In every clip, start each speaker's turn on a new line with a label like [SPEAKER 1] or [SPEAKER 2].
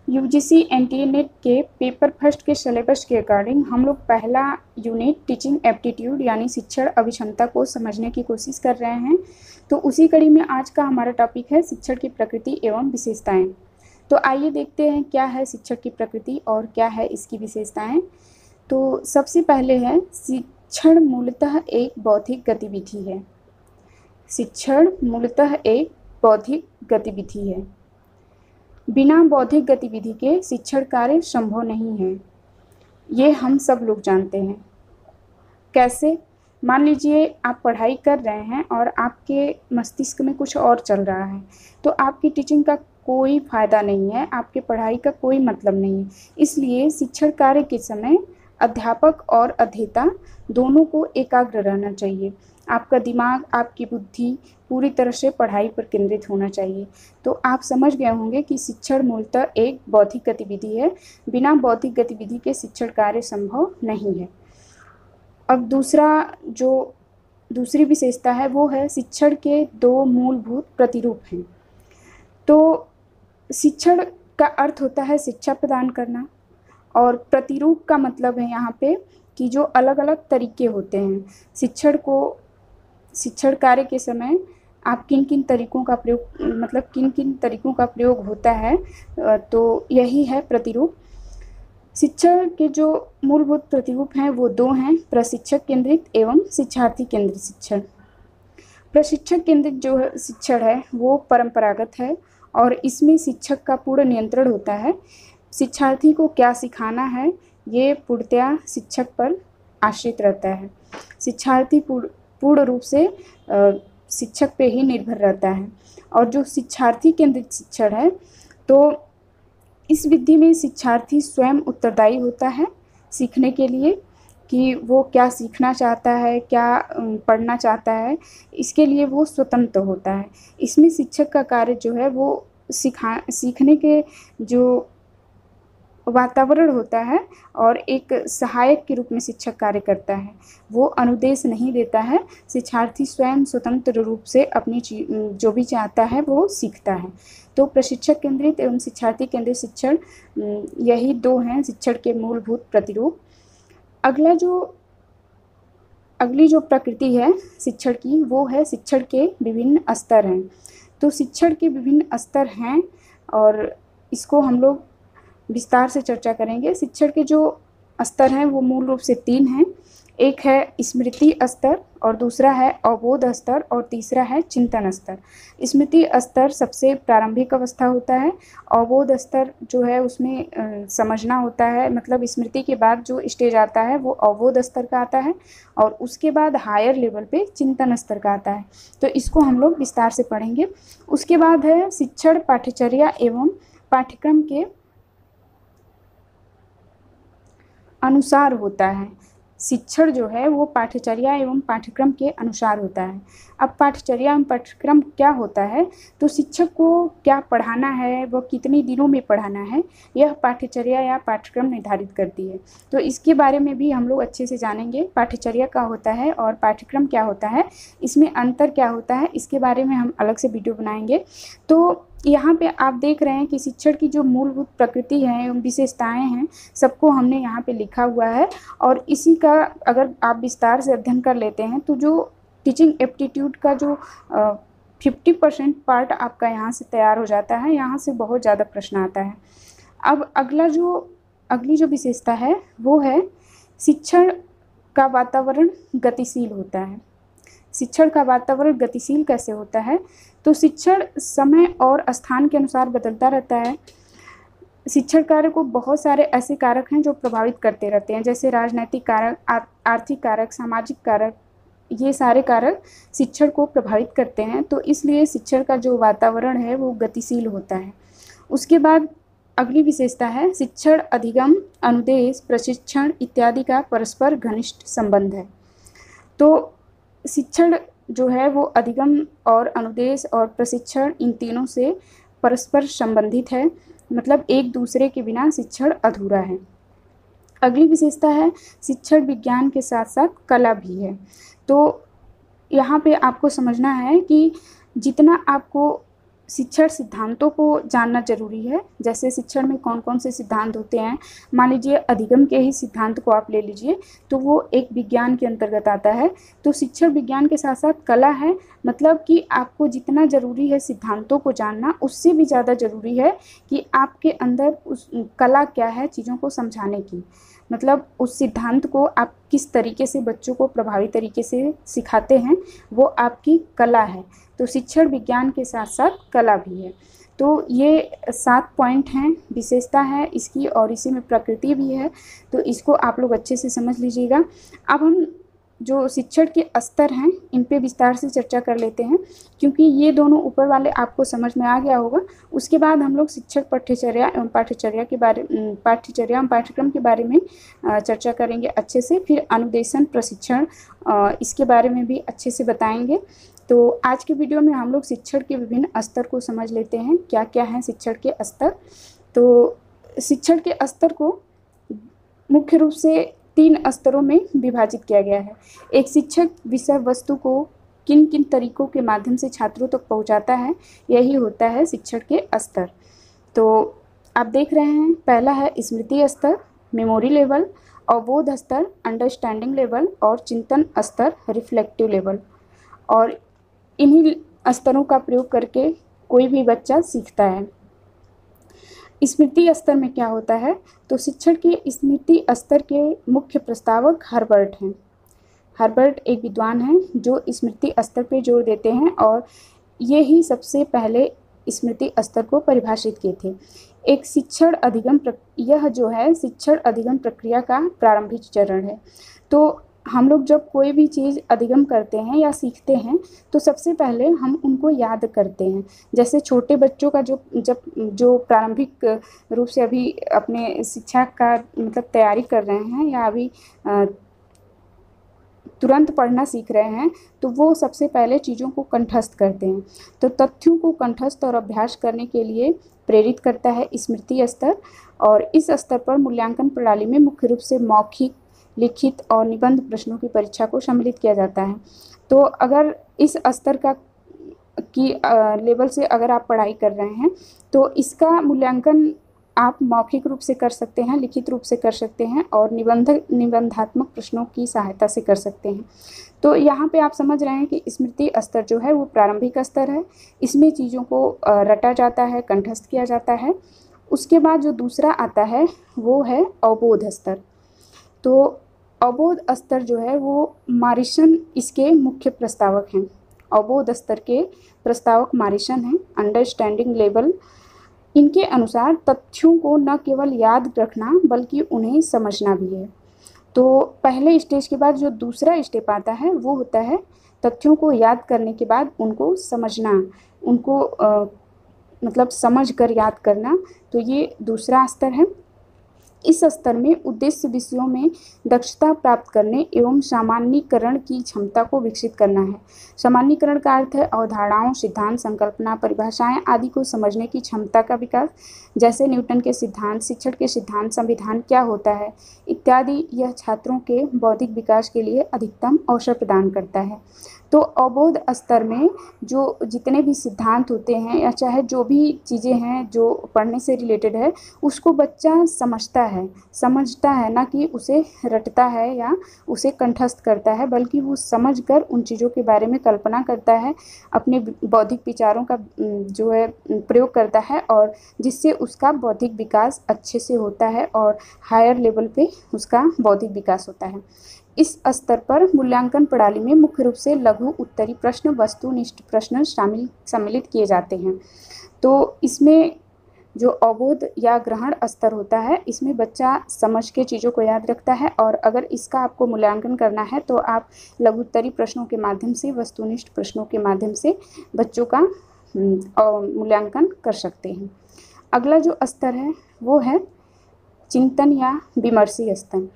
[SPEAKER 1] UGC NTA के paper first के syllabus के अकॉर्डिंग हम लोग पहला यूनिट टीचिंग एप्टीट्यूड यानी शिक्षण अभिक्षमता को समझने की कोशिश कर रहे हैं। तो उसी कड़ी में आज का हमारा टॉपिक है शिक्षण की प्रकृति एवं विशेषताएं। तो आइए देखते हैं क्या है शिक्षण की प्रकृति और क्या है इसकी विशेषताएं। तो सबसे पहले है शिक्षण मूलतः एक बौद्धिक गतिविधि है। शिक्षण मूलतः एक बौद्धिक गतिविधि है। बिना बौद्धिक गतिविधि के शिक्षण कार्य संभव नहीं है। ये हम सब लोग जानते हैं। कैसे? मान लीजिए आप पढ़ाई कर रहे हैं और आपके मस्तिष्क में कुछ और चल रहा है, तो आपकी टीचिंग का कोई फ़ायदा नहीं है, आपके पढ़ाई का कोई मतलब नहीं है। इसलिए शिक्षण कार्य के समय अध्यापक और अध्येता दोनों को एकाग्र रहना चाहिए। आपका दिमाग, आपकी बुद्धि पूरी तरह से पढ़ाई पर केंद्रित होना चाहिए। तो आप समझ गए होंगे कि शिक्षण मूलतः एक बौद्धिक गतिविधि है। बिना बौद्धिक गतिविधि के शिक्षण कार्य संभव नहीं है। अब दूसरी विशेषता है वो है शिक्षण के दो मूलभूत प्रतिरूप हैं। तो शिक्षण का अर्थ होता है शिक्षा प्रदान करना, और प्रतिरूप का मतलब है यहाँ पे कि जो अलग अलग तरीके होते हैं शिक्षण कार्य के समय आप किन किन तरीकों का प्रयोग, मतलब किन किन तरीकों का प्रयोग होता है, तो यही है प्रतिरूप। शिक्षण के जो मूलभूत प्रतिरूप हैं वो दो हैं, प्रशिक्षक केंद्रित एवं शिक्षार्थी केंद्रित शिक्षण। प्रशिक्षक केंद्रित जो शिक्षण है वो परंपरागत है और इसमें शिक्षक का पूर्ण नियंत्रण होता है। शिक्षार्थी को क्या सिखाना है ये पूर्णतया शिक्षक पर आश्रित रहता है। शिक्षार्थी पूर्ण रूप से शिक्षक पे ही निर्भर रहता है। और जो शिक्षार्थी केंद्रित शिक्षण है तो इस विधि में शिक्षार्थी स्वयं उत्तरदायी होता है सीखने के लिए कि वो क्या सीखना चाहता है, क्या पढ़ना चाहता है, इसके लिए वो स्वतंत्र होता है। इसमें शिक्षक का कार्य जो है वो सीखने के जो वातावरण होता है और एक सहायक के रूप में शिक्षक कार्य करता है। वो अनुदेश नहीं देता है, शिक्षार्थी स्वयं स्वतंत्र रूप से अपनी जो भी चाहता है वो सीखता है। तो प्रशिक्षक केंद्रित एवं शिक्षार्थी केंद्रित शिक्षण यही दो हैं शिक्षण के मूलभूत प्रतिरूप। अगली जो प्रकृति है शिक्षण की वो है शिक्षण के विभिन्न स्तर हैं। तो शिक्षण के विभिन्न स्तर हैं और इसको हम लोग विस्तार से चर्चा करेंगे। शिक्षण के जो स्तर हैं वो मूल रूप से तीन हैं। एक है स्मृति स्तर और दूसरा है अवबोध स्तर और तीसरा है चिंतन स्तर। स्मृति स्तर सबसे प्रारंभिक अवस्था होता है। अवबोध स्तर जो है उसमें समझना होता है, मतलब स्मृति के बाद जो स्टेज आता है वो अवबोध स्तर का आता है और उसके बाद हायर लेवल पे चिंतन स्तर का आता है। तो इसको हम लोग विस्तार से पढ़ेंगे। उसके बाद है शिक्षण पाठ्यचर्या एवं पाठ्यक्रम के अनुसार होता है। शिक्षण जो है वो पाठ्यचर्या एवं पाठ्यक्रम के अनुसार होता है। अब पाठ्यचर्या एवं पाठ्यक्रम क्या होता है, तो शिक्षक को क्या पढ़ाना है, वो कितने दिनों में पढ़ाना है, यह पाठ्यचर्या या पाठ्यक्रम निर्धारित करती है। तो इसके बारे में भी हम लोग अच्छे से जानेंगे। पाठ्यचर्या क्या होता है और पाठ्यक्रम क्या होता है, इसमें अंतर क्या होता है, इसके बारे में हम अलग से वीडियो बनाएंगे। तो यहाँ पे आप देख रहे हैं कि शिक्षण की जो मूलभूत प्रकृति है एवं विशेषताएं हैं सबको हमने यहाँ पे लिखा हुआ है। और इसी का अगर आप विस्तार से अध्ययन कर लेते हैं तो जो टीचिंग एप्टीट्यूड का जो 50% पार्ट आपका यहाँ से तैयार हो जाता है। यहाँ से बहुत ज़्यादा प्रश्न आता है। अब अगली जो विशेषता है वो है शिक्षण का वातावरण गतिशील होता है। शिक्षण का वातावरण गतिशील कैसे होता है, तो शिक्षण समय और स्थान के अनुसार बदलता रहता है। शिक्षण कार्य को बहुत सारे ऐसे कारक हैं जो प्रभावित करते रहते हैं, जैसे राजनैतिक कारक, आर्थिक कारक, सामाजिक कारक, ये सारे कारक शिक्षण को प्रभावित करते हैं। तो इसलिए शिक्षण का जो वातावरण है वो गतिशील होता है। उसके बाद अगली विशेषता है शिक्षण अधिगम, अनुदेश, प्रशिक्षण इत्यादि का परस्पर घनिष्ठ संबंध है। तो शिक्षण जो है वो अधिगम और अनुदेश और प्रशिक्षण इन तीनों से परस्पर संबंधित है, मतलब एक दूसरे के बिना शिक्षण अधूरा है। अगली विशेषता है शिक्षण विज्ञान के साथ साथ कला भी है। तो यहाँ पे आपको समझना है कि जितना आपको शिक्षण सिद्धांतों को जानना जरूरी है। जैसे शिक्षण में कौन कौन से सिद्धांत होते हैं, मान लीजिए अधिगम के ही सिद्धांत को आप ले लीजिए तो वो एक विज्ञान के अंतर्गत आता है। तो शिक्षण विज्ञान के साथ साथ कला है, मतलब कि आपको जितना ज़रूरी है सिद्धांतों को जानना, उससे भी ज़्यादा ज़रूरी है कि आपके अंदर उस कला क्या है चीज़ों को समझाने की, मतलब उस सिद्धांत को आप किस तरीके से बच्चों को प्रभावी तरीके से सिखाते हैं, वो आपकी कला है। तो शिक्षण विज्ञान के साथ साथ कला भी है। तो ये 7 पॉइंट हैं, विशेषता है इसकी, और इसी में प्रकृति भी है। तो इसको आप लोग अच्छे से समझ लीजिएगा। अब हम जो शिक्षण के स्तर हैं इन पे विस्तार से चर्चा कर लेते हैं, क्योंकि ये दोनों ऊपर वाले आपको समझ में आ गया होगा। उसके बाद हम लोग शिक्षक पाठ्यचर्या एवं पाठ्यक्रम के बारे में चर्चा करेंगे अच्छे से। फिर अनुदेशन प्रशिक्षण, इसके बारे में भी अच्छे से बताएंगे। तो आज के वीडियो में हम लोग शिक्षण के विभिन्न स्तर को समझ लेते हैं, क्या क्या हैं शिक्षण के स्तर। तो शिक्षण के स्तर को मुख्य रूप से 3 स्तरों में विभाजित किया गया है। एक शिक्षक विषय वस्तु को किन किन तरीकों के माध्यम से छात्रों तक पहुंचाता है, यही होता है शिक्षण के स्तर। तो आप देख रहे हैं, पहला है स्मृति स्तर, मेमोरी लेवल, अवबोध स्तर, अंडरस्टैंडिंग लेवल, और चिंतन स्तर, रिफ्लेक्टिव लेवल। और इन्हीं स्तरों का प्रयोग करके कोई भी बच्चा सीखता है। स्मृति स्तर में क्या होता है, तो शिक्षण के स्मृति स्तर के मुख्य प्रस्तावक हर्बर्ट हैं। हर्बर्ट एक विद्वान हैं जो स्मृति स्तर पर जोर देते हैं, और ये ही सबसे पहले स्मृति स्तर को परिभाषित किए थे। एक शिक्षण अधिगम यह जो है शिक्षण अधिगम प्रक्रिया का प्रारंभिक चरण है। तो हम लोग जब कोई भी चीज़ अधिगम करते हैं या सीखते हैं तो सबसे पहले हम उनको याद करते हैं। जैसे छोटे बच्चों का जो प्रारंभिक रूप से अभी अपने शिक्षा का मतलब तैयारी कर रहे हैं या अभी तुरंत पढ़ना सीख रहे हैं, तो वो सबसे पहले चीज़ों को कंठस्थ करते हैं। तो तथ्यों को कंठस्थ और अभ्यास करने के लिए प्रेरित करता है स्मृति स्तर। और इस स्तर पर मूल्यांकन प्रणाली में मुख्य रूप से मौखिक, लिखित और निबंध प्रश्नों की परीक्षा को सम्मिलित किया जाता है। तो अगर इस स्तर की लेवल से अगर आप पढ़ाई कर रहे हैं तो इसका मूल्यांकन आप मौखिक रूप से कर सकते हैं, लिखित रूप से कर सकते हैं, और निबंधात्मक प्रश्नों की सहायता से कर सकते हैं। तो यहाँ पे आप समझ रहे हैं कि स्मृति स्तर जो है वो प्रारंभिक स्तर है। इसमें चीज़ों को रटा जाता है, कंठस्थ किया जाता है। उसके बाद जो दूसरा आता है वो है अवबोध स्तर। तो अवबोध स्तर जो है वो मॉरिसन इसके मुख्य प्रस्तावक हैं। अवबोध स्तर के प्रस्तावक मॉरिसन हैं। अंडरस्टैंडिंग लेवल, इनके अनुसार तथ्यों को न केवल याद रखना बल्कि उन्हें समझना भी है। तो पहले स्टेज के बाद जो दूसरा स्टेप आता है वो होता है तथ्यों को याद करने के बाद उनको समझना, उनको मतलब समझ कर याद करना। तो ये दूसरा स्तर है। इस स्तर में उद्देश्य विषयों में दक्षता प्राप्त करने एवं सामान्यीकरण की क्षमता को विकसित करना है। सामान्यीकरण का अर्थ है अवधारणाओं, सिद्धांत, संकल्पना, परिभाषाएं आदि को समझने की क्षमता का विकास, जैसे न्यूटन के सिद्धांत, शिक्षण के सिद्धांत, संविधान क्या होता है इत्यादि। यह छात्रों के बौद्धिक विकास के लिए अधिकतम अवसर प्रदान करता है। तो अवबोध स्तर में जो जितने भी सिद्धांत होते हैं या चाहे जो भी चीज़ें हैं जो पढ़ने से रिलेटेड है, उसको बच्चा समझता है, ना कि उसे रटता है या उसे कंठस्थ करता है, बल्कि वो समझकर उन चीज़ों के बारे में कल्पना करता है, अपने बौद्धिक विचारों का जो है प्रयोग करता है, और जिससे उसका बौद्धिक विकास अच्छे से होता है और हायर लेवल पे उसका बौद्धिक विकास होता है। इस स्तर पर मूल्यांकन प्रणाली में मुख्य रूप से लघु उत्तरी प्रश्न, वस्तुनिष्ठ प्रश्न सम्मिलित किए जाते हैं। तो इसमें जो अवबोध या ग्रहण स्तर होता है, इसमें बच्चा समझ के चीज़ों को याद रखता है, और अगर इसका आपको मूल्यांकन करना है तो आप लघुत्तरी प्रश्नों के माध्यम से, वस्तुनिष्ठ प्रश्नों के माध्यम से बच्चों का मूल्यांकन कर सकते हैं। अगला जो स्तर है वो है चिंतन या विमर्शी स्तर,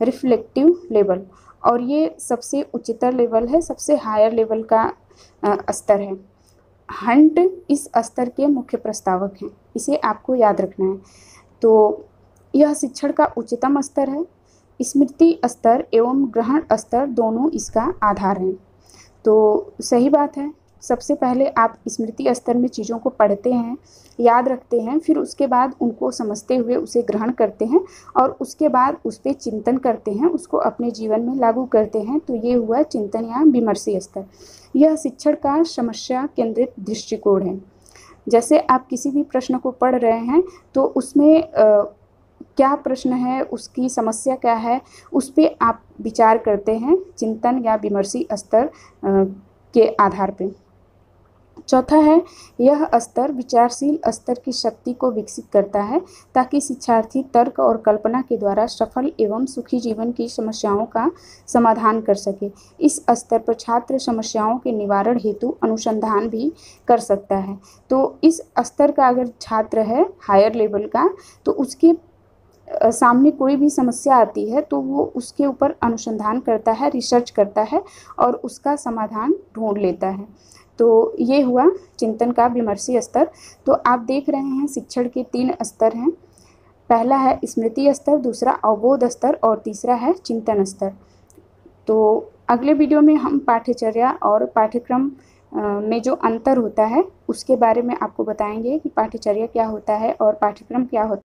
[SPEAKER 1] रिफ्लेक्टिव लेवल, और ये सबसे उच्चतर लेवल है, सबसे हायर लेवल का स्तर है। हंट इस स्तर के मुख्य प्रस्तावक हैं, इसे आपको याद रखना है। तो यह शिक्षण का उच्चतम स्तर है। स्मृति स्तर एवं ग्रहण स्तर दोनों इसका आधार हैं। तो सही बात है सबसे पहले आप स्मृति स्तर में चीज़ों को पढ़ते हैं, याद रखते हैं, फिर उसके बाद उनको समझते हुए उसे ग्रहण करते हैं और उसके बाद उस पे चिंतन करते हैं, उसको अपने जीवन में लागू करते हैं। तो ये हुआ चिंतन या विमर्शी स्तर। यह शिक्षण का समस्या केंद्रित दृष्टिकोण है। जैसे आप किसी भी प्रश्न को पढ़ रहे हैं तो उसमें क्या प्रश्न है, उसकी समस्या क्या है, उस पे आप विचार करते हैं चिंतन या विमर्शी स्तर के आधार पे। चौथा है, यह स्तर विचारशील स्तर की शक्ति को विकसित करता है ताकि शिक्षार्थी तर्क और कल्पना के द्वारा सफल एवं सुखी जीवन की समस्याओं का समाधान कर सके। इस स्तर पर छात्र समस्याओं के निवारण हेतु अनुसंधान भी कर सकता है। तो इस स्तर का अगर छात्र है हायर लेवल का, तो उसके सामने कोई भी समस्या आती है तो वो उसके ऊपर अनुसंधान करता है, रिसर्च करता है और उसका समाधान ढूंढ लेता है। तो ये हुआ चिंतन का विमर्शी स्तर। तो आप देख रहे हैं शिक्षण के 3 स्तर हैं। पहला है स्मृति स्तर, दूसरा अवबोध स्तर और तीसरा है चिंतन स्तर। तो अगले वीडियो में हम पाठ्यचर्या और पाठ्यक्रम में जो अंतर होता है उसके बारे में आपको बताएंगे कि पाठ्यचर्या क्या होता है और पाठ्यक्रम क्या होता है।